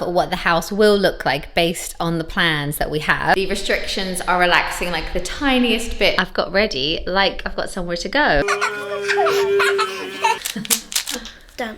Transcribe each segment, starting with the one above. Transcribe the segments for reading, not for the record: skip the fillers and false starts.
what the house will look like based on the plans that we have. The restrictions are relaxing like the tiniest bit. I've got ready, like I've got somewhere to go. Done.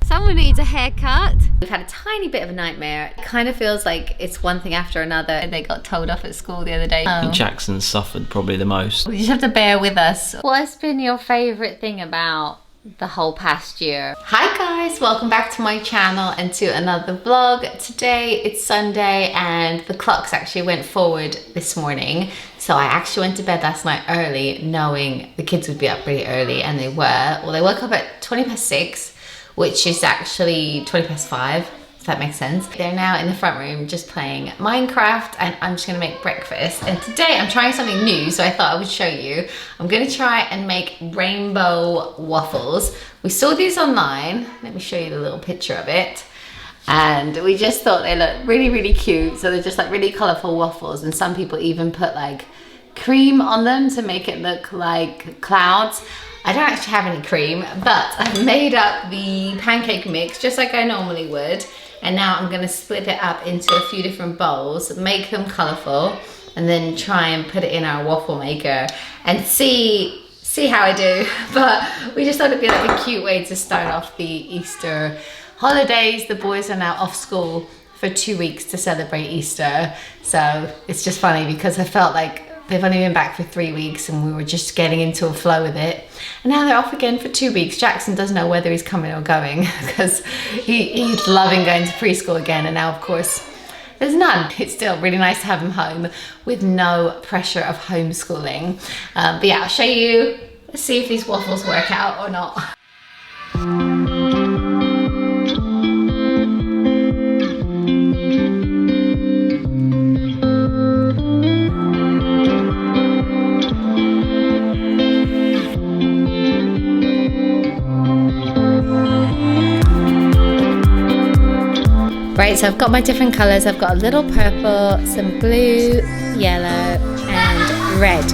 Someone needs a haircut. We've had a tiny bit of a nightmare. It kind of feels like it's one thing after another. They got told off at school the other day. Jackson suffered probably the most. You just have to bear with us. What's been your favourite thing about the whole past year? Hi guys, welcome back to my channel and to another vlog. Today it's Sunday and the clocks actually went forward this morning. So I actually went to bed last night early knowing the kids would be up pretty early, and they were. Well, they woke up at 6:20, which is actually 5:20, if that makes sense. They're now in the front room just playing Minecraft, and I'm just gonna make breakfast. And today I'm trying something new, so I thought I would show you. I'm gonna try and make rainbow waffles. We saw these online. Let me show you the little picture of it. And we just thought they looked really, really cute. So they're just like really colorful waffles, and some people even put like cream on them to make it look like clouds. I don't actually have any cream, but I've made up the pancake mix just like I normally would. And now I'm gonna split it up into a few different bowls, make them colorful, and then try and put it in our waffle maker and see how I do. But we just thought it'd be like a cute way to start off the Easter holidays. The boys are now off school for 2 weeks to celebrate Easter. So it's just funny because I felt like they've only been back for 3 weeks and we were just getting into a flow with it. And now they're off again for 2 weeks. Jackson doesn't know whether he's coming or going because he's loving going to preschool again. And now, of course, there's none. It's still really nice to have him home with no pressure of homeschooling. But yeah, I'll show you. Let's see if these waffles work out or not. Right, so I've got my different colours. I've got a little purple, some blue, yellow, and red.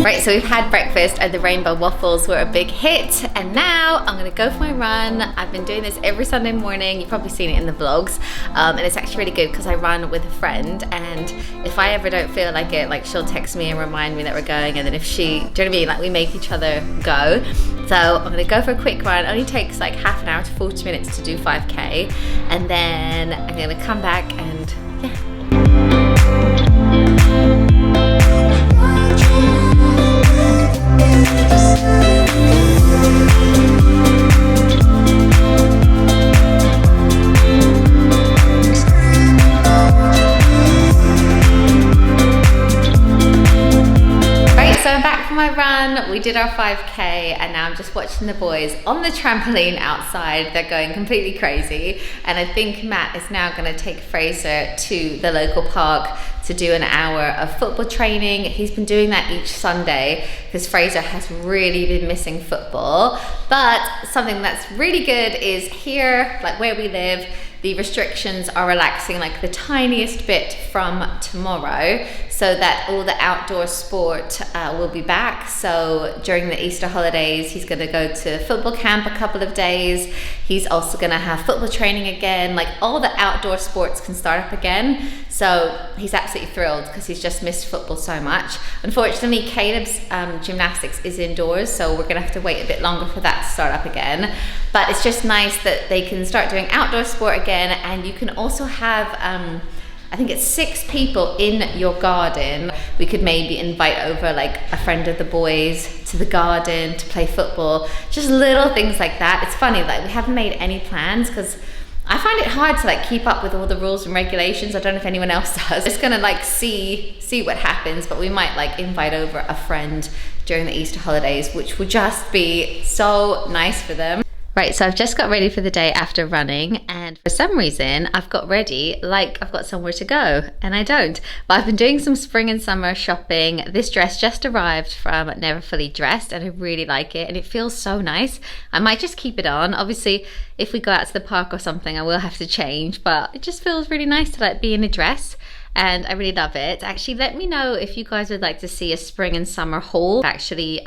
Right, so we've had breakfast and the rainbow waffles were a big hit, and now I'm gonna go for my run. I've been doing this every Sunday morning. You've probably seen it in the vlogs, and it's actually really good because I run with a friend, and if I ever don't feel like it, like she'll text me and remind me that we're going, and then if she, do you know what I mean, like we make each other go. So I'm gonna go for a quick run. It only takes like half an hour to 40 minutes to do 5K, and then I'm gonna come back and yeah. So I'm back from my run. We did our 5K and now I'm just watching the boys on the trampoline outside. They're going completely crazy, and I think Matt is now going to take Fraser to the local park to do an hour of football training. He's been doing that each Sunday because Fraser has really been missing football. But something that's really good is here, like where we live, the restrictions are relaxing like the tiniest bit from tomorrow, so that all the outdoor sport will be back. So during the Easter holidays, he's gonna go to football camp a couple of days. He's also gonna have football training again. Like all the outdoor sports can start up again. So he's absolutely thrilled because he's just missed football so much. Unfortunately, Caleb's gymnastics is indoors, so we're gonna have to wait a bit longer for that to start up again. But it's just nice that they can start doing outdoor sport again, and you can also have I think it's 6 people in your garden. We could maybe invite over like a friend of the boys to the garden to play football. Just little things like that. It's funny, like we haven't made any plans because I find it hard to like keep up with all the rules and regulations. I don't know if anyone else does. Just gonna like see what happens, but we might like invite over a friend during the Easter holidays, which would just be so nice for them. Right, so I've just got ready for the day after running, and for some reason I've got ready like I've got somewhere to go, and I don't. But I've been doing some spring and summer shopping. This dress just arrived from Never Fully Dressed and I really like it and it feels so nice. I might just keep it on. Obviously, if we go out to the park or something, I will have to change, but it just feels really nice to like be in a dress. And I really love it. Actually, let me know if you guys would like to see a spring and summer haul. Actually,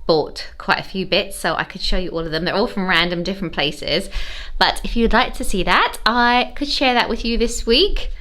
bought quite a few bits, so I could show you all of them. They're all from random different places. But if you'd like to see that, I could share that with you this week.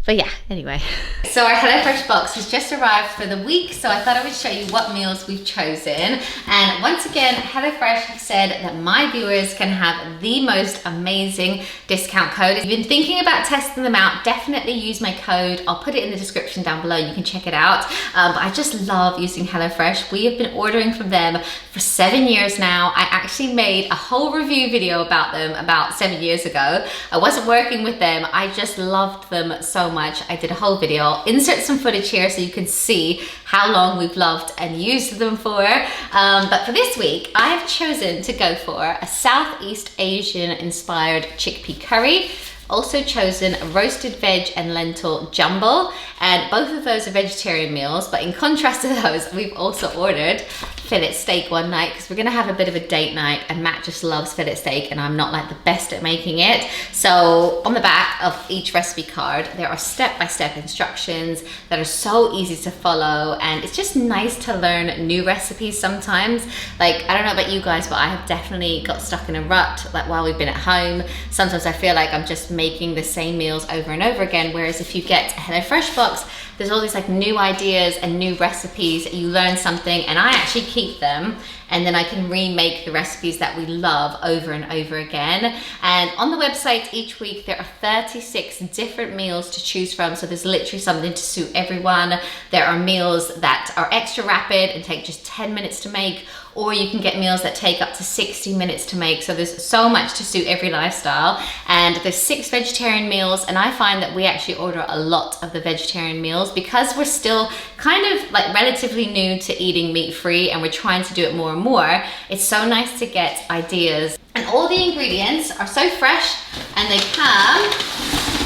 But yeah, anyway. So our HelloFresh box has just arrived for the week, so I thought I would show you what meals we've chosen. And once again, HelloFresh have said that my viewers can have the most amazing discount code. If you've been thinking about testing them out, definitely use my code. I'll put it in the description down below, you can check it out. But I just love using HelloFresh. We have been ordering from them for 7 years now. I actually made a whole review video about them about 7 years ago. I wasn't working with them, I just loved them so much. I did a whole video. I'll insert some footage here so you can see how long we've loved and used them for. But for this week, I've chosen to go for a Southeast Asian inspired chickpea curry. Also chosen a roasted veg and lentil jumble, and both of those are vegetarian meals, but in contrast to those, we've also ordered fillet steak one night because we're gonna have a bit of a date night, and Matt just loves fillet steak and I'm not like the best at making it. So on the back of each recipe card, there are step-by-step instructions that are so easy to follow, and it's just nice to learn new recipes sometimes. Like, I don't know about you guys, but I have definitely got stuck in a rut like while we've been at home. Sometimes I feel like I'm just making the same meals over and over again, whereas if you get a HelloFresh box, there's all these like new ideas and new recipes. You learn something and I actually keep them, and then I can remake the recipes that we love over and over again. And on the website each week there are 36 different meals to choose from, so there's literally something to suit everyone. There are meals that are extra rapid and take just 10 minutes to make, or you can get meals that take up to 60 minutes to make. So there's so much to suit every lifestyle. And there's 6 vegetarian meals, and I find that we actually order a lot of the vegetarian meals because we're still kind of like relatively new to eating meat-free and we're trying to do it more and more. It's so nice to get ideas. And all the ingredients are so fresh, and they come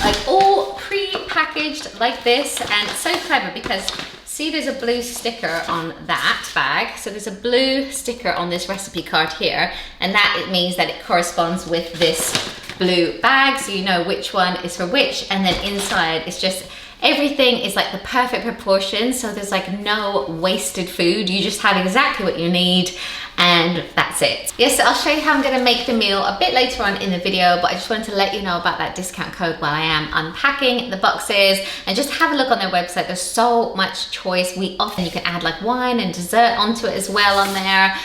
like all pre-packaged like this, and it's so clever because see, there's a blue sticker on that bag. So there's a blue sticker on this recipe card here, and that it means that it corresponds with this blue bag, so you know which one is for which. And then inside it's just everything is like the perfect proportion, so there's like no wasted food. You just have exactly what you need, and that's it. Yes, I'll show you how I'm gonna make the meal a bit later on in the video, but I just wanted to let you know about that discount code while I am unpacking the boxes. And just have a look on their website, there's so much choice. You can add like wine and dessert onto it as well on there.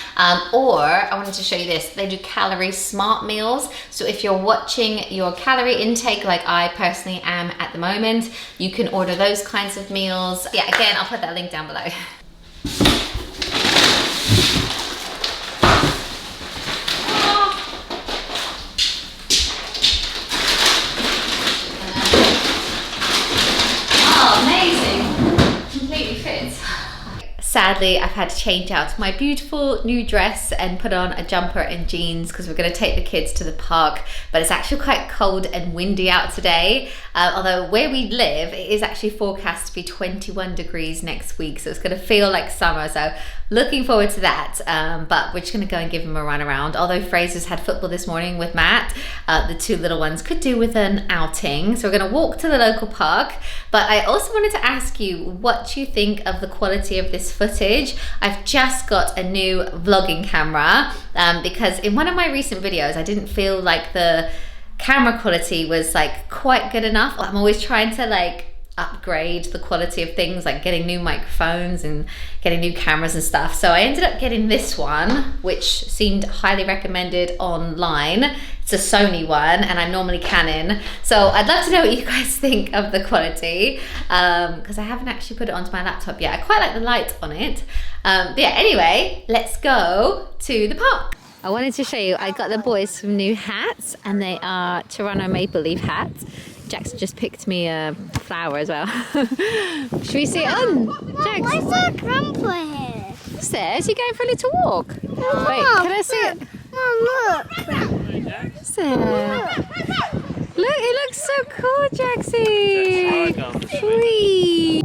Or I wanted to show you this, they do calorie smart meals. So if you're watching your calorie intake like I personally am at the moment, you can order those kinds of meals. Yeah, again, I'll put that link down below. Sadly, I've had to change out my beautiful new dress and put on a jumper and jeans because we're going to take the kids to the park, but it's actually quite cold and windy out today. Although where we live, it is actually forecast to be 21 degrees next week, so it's going to feel like summer, so looking forward to that. But we're just going to go and give them a run around. Although Fraser's had football this morning with Matt, the 2 little ones could do with an outing, so we're going to walk to the local park. But I also wanted to ask you what you think of the quality of this footage. I've just got a new vlogging camera because in one of my recent videos I didn't feel like the camera quality was like quite good enough. I'm always trying to like upgrade the quality of things, like getting new microphones and getting new cameras and stuff. So I ended up getting this one, which seemed highly recommended online. It's a Sony one and I'm normally Canon. So I'd love to know what you guys think of the quality because I haven't actually put it onto my laptop yet. I quite like the light on it. But yeah, anyway, let's go to the park. I wanted to show you, I got the boys some new hats, and they are Toronto Maple Leaf hats. Jackson just picked me a flower as well. Should we see it on? Jax? Why is there a grandpa here? What's this? You going for a little walk? Wait, can I see it? Oh, look. What's it? Look, it looks so cool, Jaxie. Whee.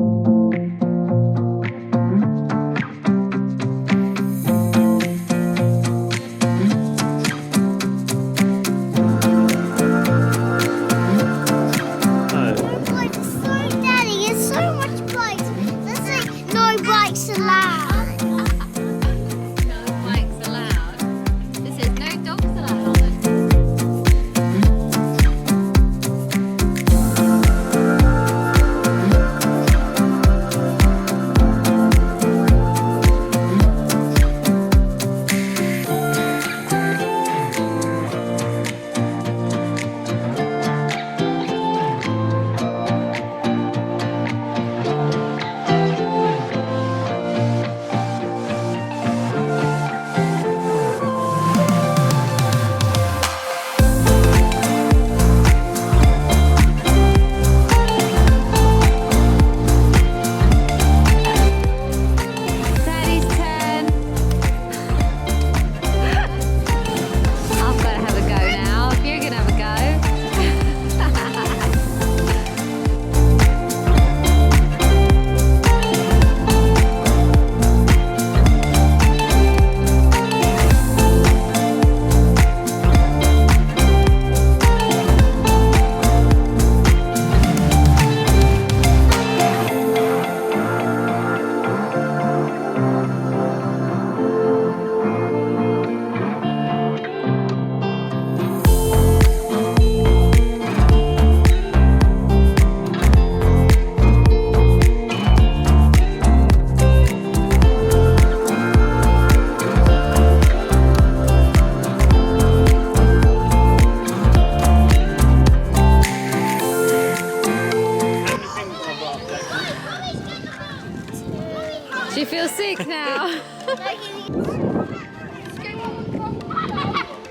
Do you feel sick now?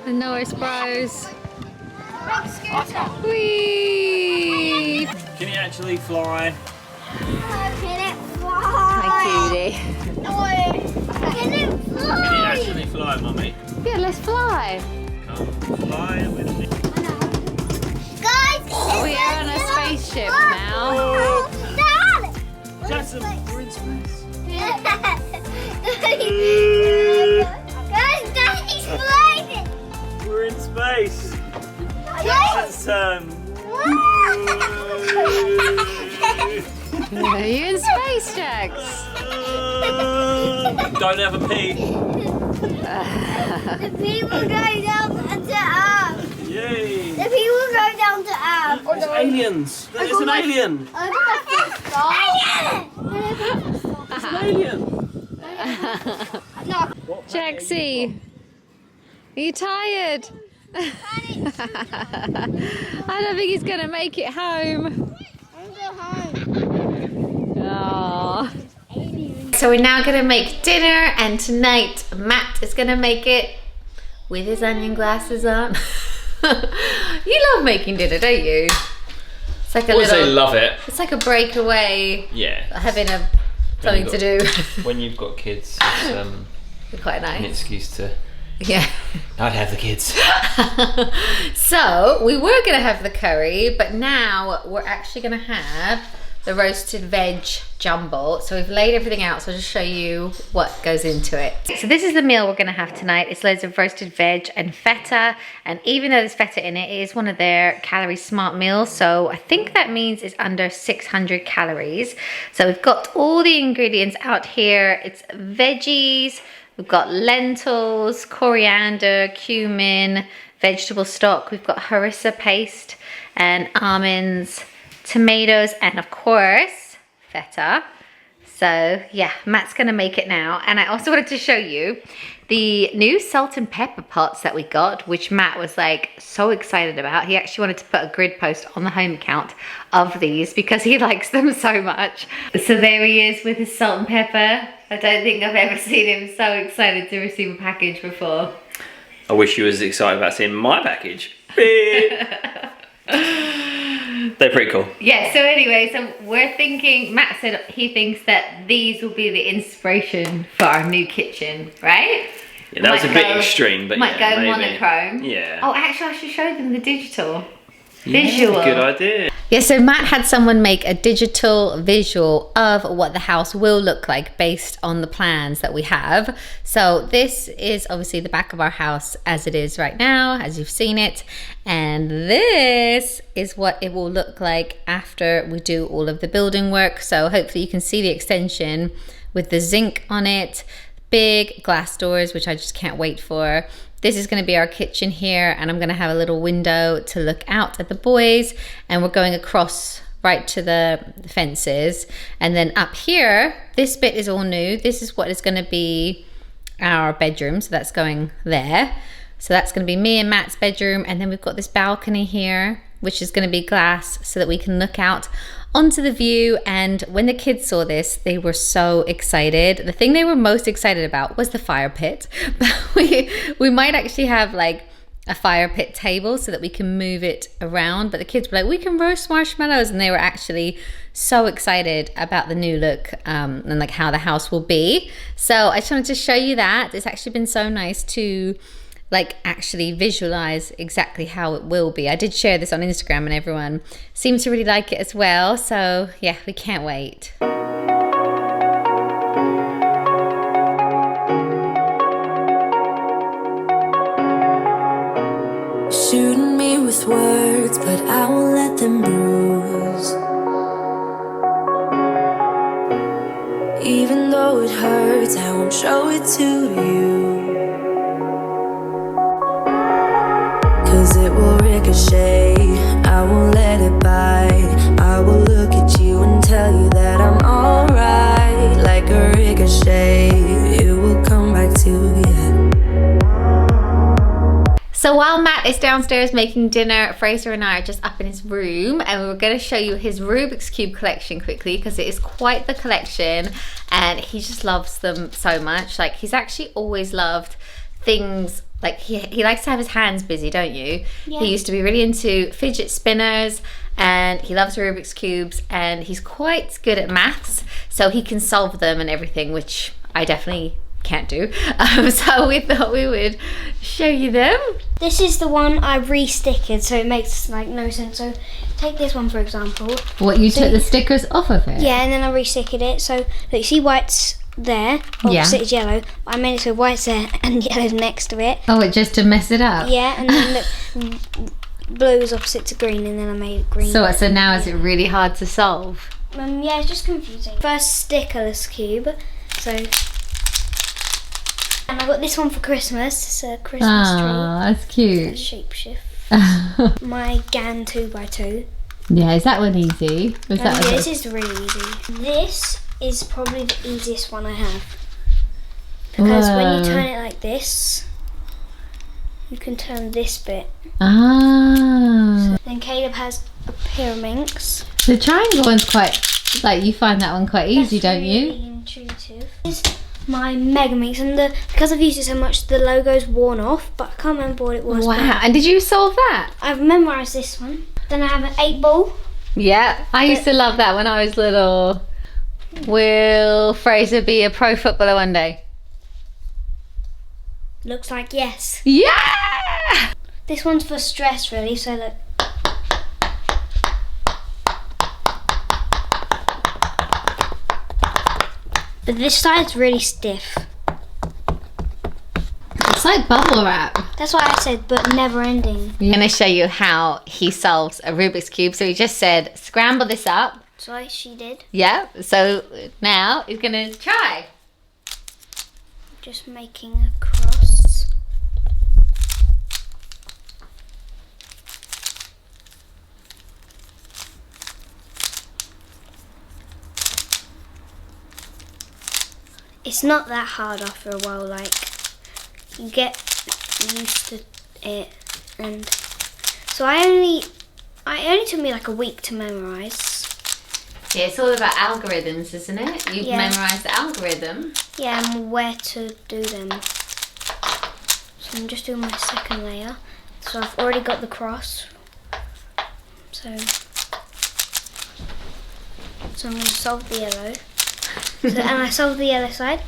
The Norris bros. Whee! Can you actually fly? Can it fly? My cutie. No. Can it fly? Can you actually fly, Mummy? Yeah, let's fly. Come fly with me. Guys, We are on a spaceship now. Dad! Jackson, we're in space. Guys, Daddy's flying! We're in space. Guys! Jackson's Are you in space, Jax? Don't ever pee. The people go down to Earth. Yay. The people go down to Earth. There's aliens. There's an alien. There's an alien. Jaxie, are you tired? I don't think he's gonna make it home. Oh. So we're now gonna make dinner, and tonight Matt is gonna make it with his onion glasses on. You love making dinner, don't you? It's like a I would say little. love it. It's like a breakaway. Yeah. Having something to do. When you've got kids, it's Quite an nice. excuse to Yeah. not have the kids. So we were gonna have the curry, but now we're actually gonna have the roasted veg jumble. So we've laid everything out, so I'll just show you what goes into it. So this is the meal we're gonna have tonight. It's loads of roasted veg and feta, and even though there's feta in it, it is one of their calorie smart meals, so I think that means it's under 600 calories. So we've got all the ingredients out here. It's veggies, we've got lentils, coriander, cumin, vegetable stock, we've got harissa paste and almonds, tomatoes, and of course feta. So yeah, Matt's gonna make it now. And I also wanted to show you the new salt and pepper pots that we got, which Matt was like so excited about. He actually wanted to put a grid post on the home account of these because he likes them so much. So there he is with his salt and pepper. I don't think I've ever seen him so excited to receive a package before. I wish you was excited about seeing my package. They're pretty cool. Yeah, so anyway, so we're thinking, Matt said he thinks that these will be the inspiration for our new kitchen, right? Yeah, that was a bit extreme, but might yeah, go maybe. monochrome. Yeah. Oh, actually, I should show them the digital. Yeah, Visual. good idea. Yeah, so Matt had someone make a digital visual of what the house will look like based on the plans that we have. So this is obviously the back of our house as it is right now, as you've seen it. And this is what it will look like after we do all of the building work. So hopefully you can see the extension with the zinc on it, big glass doors, which I just can't wait for. This is going to be our kitchen here, and I'm going to have a little window to look out at the boys, and we're going across right to the fences. And then up here, this bit is all new. This is what is going to be our bedroom, so that's going there. So that's going to be me and Matt's bedroom, and then we've got this balcony here, which is going to be glass so that we can look out onto the view. And when the kids saw this, they were so excited. The thing they were most excited about was the fire pit. But we might actually have like a fire pit table so that we can move it around. But the kids were like, we can roast marshmallows, and they were actually so excited about the new look and like how the house will be. So I just wanted to show you that. It's actually been so nice to like actually visualize exactly how it will be. I did share this on Instagram and everyone seemed to really like it as well. So yeah, we can't wait. Shooting me with words, but I won't let them bruise. Even though it hurts, I won't show it to you. 'Cause it will ricochet, I won't let it bite. I will look at you and tell you that I'm alright. Like a ricochet, it will come back to you. So while Matt is downstairs making dinner, Fraser and I are just up in his room, and we were going to show you his Rubik's Cube collection quickly because it is quite the collection and he just loves them so much. Like, he's actually always loved things, like he likes to have his hands busy, don't you? Yeah. He used to be really into fidget spinners, and he loves Rubik's Cubes, and he's quite good at maths, so he can solve them and everything, which I definitely can't do. So we thought we would show you them. This is the one I re-stickered, so it makes like no sense. So take this one for example. What, you took the stickers off of it? Yeah, and then I re-stickered it. So look, you see white's there, opposite is yellow. I made it so white's there and yellow's next to it. Oh, it just to mess it up? Yeah, and then look, blue is opposite to green, and then I made it green. So now is it really hard to solve? Yeah, it's just confusing. First stickerless cube. So, and I got this one for Christmas. It's a Christmas tree. That's cute. Shapeshift. My GAN 2x2. Yeah, is that one easy? Yeah, this is really easy. This is probably the easiest one I have. Because when you turn it like this, you can turn this bit. Ah. So then Caleb has a Pyraminx. The triangle one's quite, like, you find that one quite easy, don't you? Really intuitive. This is my Megaminx, and because I've used it so much, the logo's worn off, but I can't remember what it was. Wow, and did you solve that? I've memorised this one. Then I have an 8-ball. Yeah, I used to love that when I was little. Will Fraser be a pro footballer one day? Looks like yes. Yeah! This one's for stress, really, so look. But this side's really stiff. It's like bubble wrap. That's why I said, but never ending. I'm going to show you how he solves a Rubik's Cube. So he just said, scramble this up. So she did. Yeah, so now he's going to try. Just making a cross. It's not that hard after a while, like, you get used to it, and so it only took me like a week to memorise. Yeah, it's all about algorithms, isn't it? You've memorised the algorithm. Yeah, and where to do them. So I'm just doing my second layer. So I've already got the cross. So I'm going to solve the yellow. And I solved the yellow side,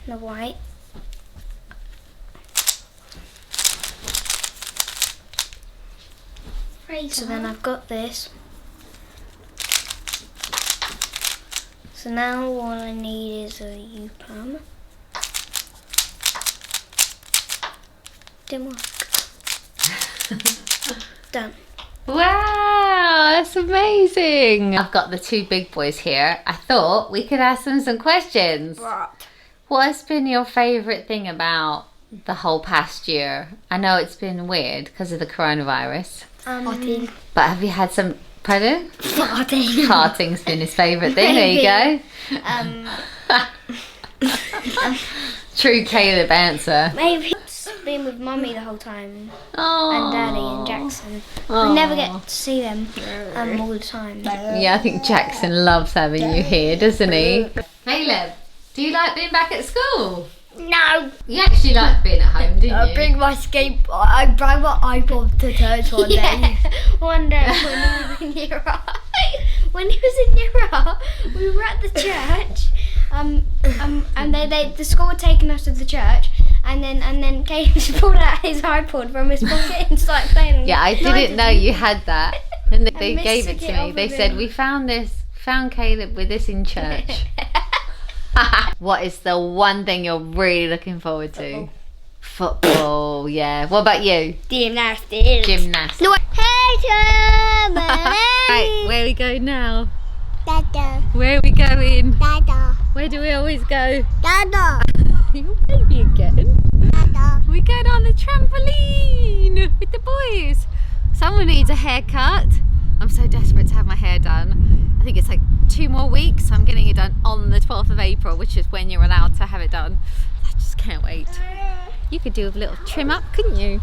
and the white. So then I've got this. So now all I need is a U-plum. Didn't work. Done. Wow, that's amazing. I've got the two big boys here. I thought we could ask them some questions. Right. What's been your favourite thing about the whole past year? I know it's been weird because of the coronavirus. Farting. But have you had some... Pardon? Farting. Farting's been his favourite thing. There you go. True Caleb answer. Maybe it's been with Mummy the whole time. Oh. And Daddy and Jackson. We never get to see them all the time. Yeah, I think Jackson loves having you here, doesn't he? Caleb, do you like being back at school? No. You actually liked being at home, didn't you? I bring my I bring my iPod to church one day. One day when he was in Europe, we were at the church. And the school had taken us to the church, and then Caleb just pulled out his iPod from his pocket and started playing on it. Yeah, I didn't know you had that. And they Miss gave it took to it me. off They of said, him. we found Caleb with this in church. What is the one thing you're really looking forward to? Football, yeah. What about you? Gymnastics. Gymnastics. No, Right, where we go now? Dada. Where are we going? Dada. Where do we always go? Dada. Your baby again. Dada. We're going on the trampoline with the boys. Someone needs a haircut. I'm so desperate to have my hair done. I think it's like 2 more weeks. I'm getting it done on the 12th of April, which is when you're allowed to have it done. I just can't wait. You could do a little trim up, couldn't you?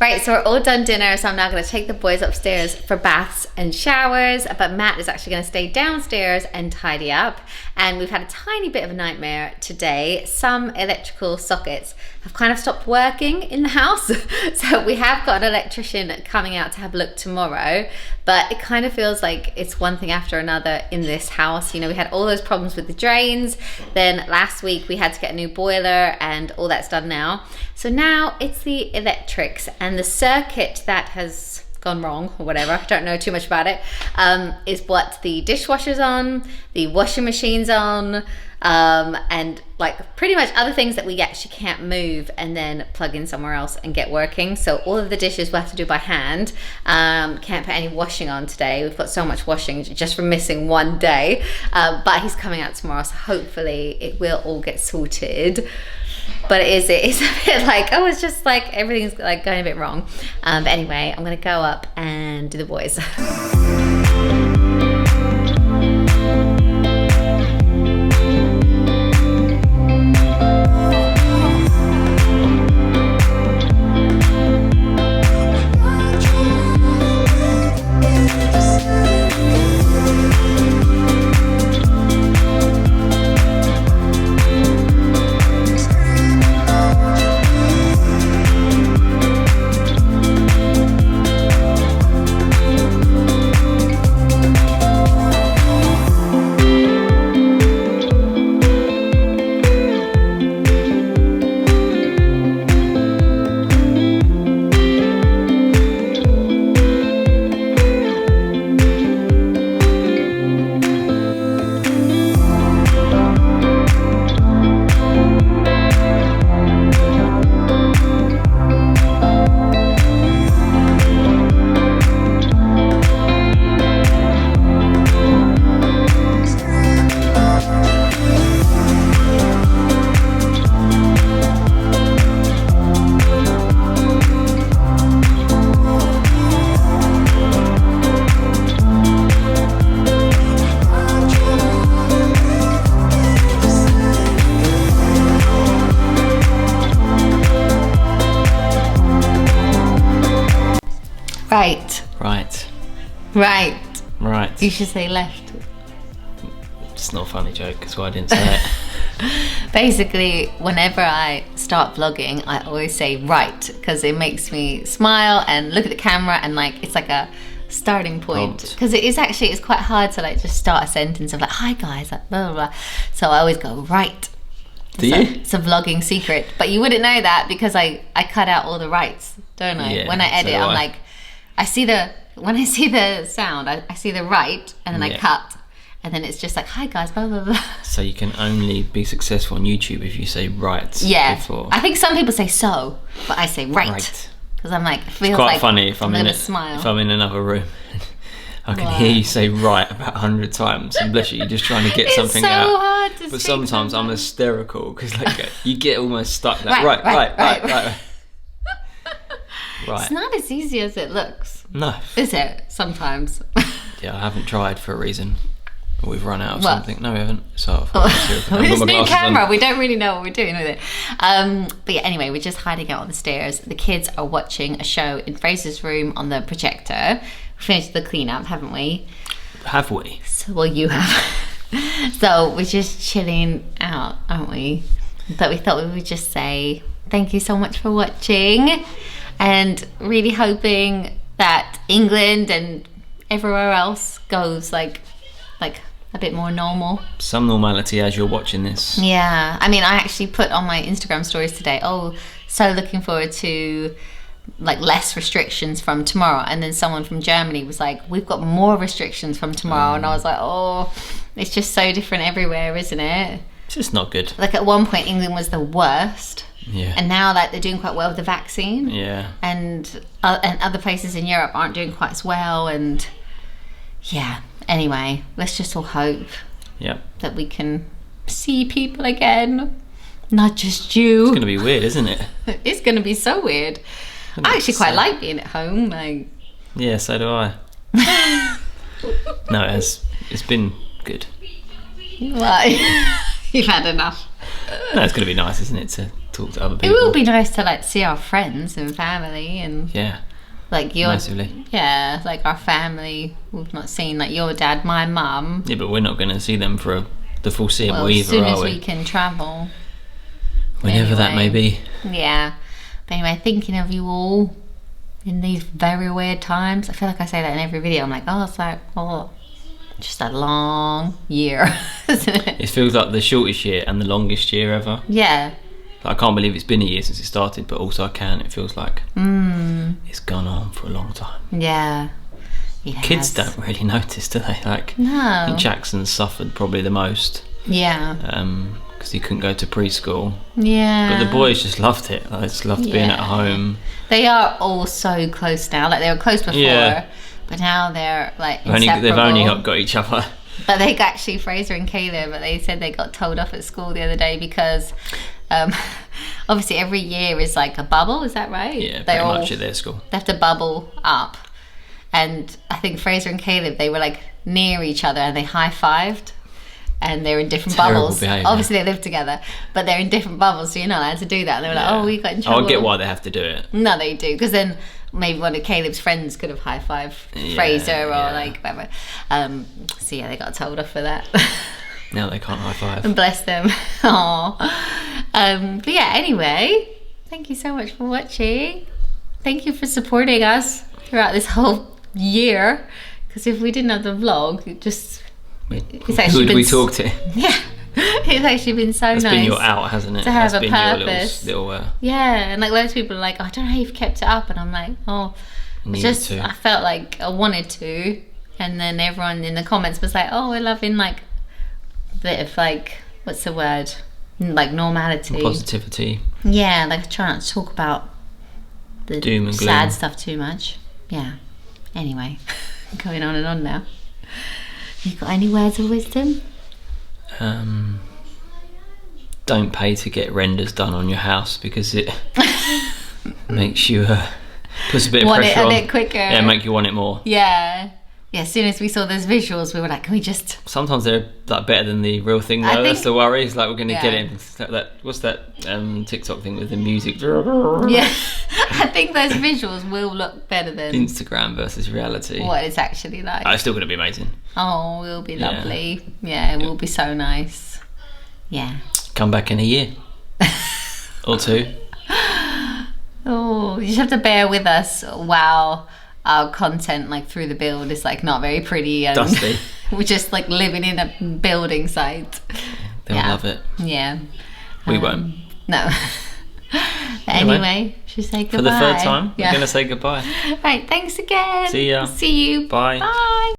Right, so we're all done dinner, so I'm now going to take the boys upstairs for baths and showers, but Matt is actually going to stay downstairs and tidy up. And we've had a tiny bit of a nightmare today. Some electrical sockets have kind of stopped working in the house. So we have got an electrician coming out to have a look tomorrow, but it kind of feels like it's one thing after another in this house. You know, we had all those problems with the drains. Then last week we had to get a new boiler and all that's done now. So now it's the electrics, and the circuit that has gone wrong or whatever, I don't know too much about it, is what the dishwasher's on, the washing machine's on, and like pretty much other things that we actually can't move and then plug in somewhere else and get working. So all of the dishes we'll have to do by hand. Can't put any washing on today. We've got so much washing just from missing one day, but he's coming out tomorrow, so hopefully it will all get sorted. But it is a bit like, oh, it's just like everything's like going a bit wrong. But anyway, I'm gonna go up and do the boys. Right. Right. You should say left. It's not a funny joke, that's why I didn't say it. Basically, whenever I start vlogging, I always say right, because it makes me smile and look at the camera, and like it's like a starting point. Because it is actually, it's quite hard to like just start a sentence of like, hi guys, like blah blah blah. So I always go right. Do you? It's a vlogging secret, but you wouldn't know that because I cut out all the rights, don't I? Yeah, when I edit, so do I'm I. like, when I see the sound, I see the right, and then I Yeah. cut. And then it's just like, hi guys, blah, blah, blah. So you can only be successful on YouTube if you say right Yeah. before. I think some people say so, but I say right. Right. Because I'm like, it feels It's quite like funny if I'm in gonna it. smile. If I'm in another room, I can Wow. hear you say right about 100 times, and bless you, you're just trying to get It's something so out. hard to But speak sometimes I'm hysterical because like you get almost stuck. Like, Right, right. right. It's not as easy as it looks, No. is it? Sometimes. Yeah, I haven't tried for a reason. We've run out of What? something. No, we haven't. So With this new camera, we don't really know what we're doing with it. But yeah, anyway, we're just hiding out on the stairs. The kids are watching a show in Fraser's room on the projector. We finished the cleanup, haven't we? Have we? So, well, you have. So we're just chilling out, aren't we? But we thought we would just say thank you so much for watching, and really hoping that England and everywhere else goes like a bit more normal. Some normality as you're watching this. Yeah, I mean, I actually put on my Instagram stories today, so looking forward to like less restrictions from tomorrow. And then someone from Germany was like, we've got more restrictions from tomorrow. And I was like, oh, it's just so different everywhere, isn't it? It's just not good. Like at one point England was the worst, Yeah. and now like they're doing quite well with the vaccine. Yeah. And other places in Europe aren't doing quite as well. And yeah, anyway, let's just all hope Yep. that we can see people again, not just you. It's gonna be weird, isn't it? It's gonna be so weird. I actually quite like being at home. Like, Yeah, so do I. No, it's been good. well, you've had enough. No, it's gonna be nice, isn't it, to talk to other It people? will be nice to like see our friends and family and Yeah, like your massively. yeah, like our family. We've not seen like your dad, my mum. Yeah, but we're not gonna see them for the foreseeable Well, as either, soon as are we we? can travel. Whenever that may Anyway. be. Yeah. But anyway, thinking of you all in these very weird times. I feel like I say that in every video. I'm like, it's like, just a long year, isn't it? It feels like the shortest year and the longest year ever. Yeah. I can't believe it's been a year since it started, but also I can. It feels like it's gone on for a long time. Yeah. Yes. Kids don't really notice, do they? Like, I No. think Jackson suffered probably the most Yeah. because he couldn't go to preschool. Yeah. But the boys just loved it. They just loved being at Yeah. home. They are all so close now. Like they were close before, Yeah. but now they're like They've inseparable. only got each other. But they actually, Fraser and Caleb, but they said they got told off at school the other day because obviously every year is like a bubble, is that right? Yeah, They pretty much at their school. They have to bubble up. And I think Fraser and Caleb, they were like near each other and they high-fived. And they're in different Terrible bubbles. behaviour. Obviously they live together, but they're in different bubbles, so you're not allowed to do that. And they were like, Yeah. we got in trouble. I get why they have to do it. No, they do, because then maybe one of Caleb's friends could have high-fived Yeah, Fraser or yeah. like whatever. So yeah, they got told off for that. Now they can't high five. And bless them. Aww. But yeah, anyway, thank you so much for watching. Thank you for supporting us throughout this whole year. Because if we didn't have the vlog, it's actually Who would been we talk to? Yeah, it's actually been so It's nice. been your out, hasn't it? to have That's a been purpose. your little Yeah, and like loads of people are like, I don't know how you've kept it up, and I'm like, needed to. I felt like I wanted to, and then everyone in the comments was like, we're loving like a bit of like, what's the word, like normality, Positivity. yeah, like I try not to talk about the Doom and sad gloom. stuff too much. Yeah, anyway, going on and on now. You got any words of wisdom? Don't pay to get renders done on your house because it makes you puts a bit of Want pressure it a on. bit quicker. Yeah, make you want it more. Yeah. As soon as we saw those visuals, we were like, can we just... Sometimes they're like better than the real thing I though. That's think- the worry. It's like we're gonna get Yeah. it. What's that TikTok thing with the music? Yeah. I think those visuals will look better than Instagram versus reality. what it's actually like. Oh, it's still going to be amazing. Oh, it will be Yeah. lovely. Yeah, it will be so nice. Yeah. Come back in a year or two. Oh, you just have to bear with us while our content, like through the build, is like not very pretty and Dusty. we're just like living in a building site. They'll love it. Yeah. We won't. No. Anyway, should we say goodbye? For the third time, Yeah. we're going to say goodbye. Right, thanks again. See ya. See you. Bye. Bye.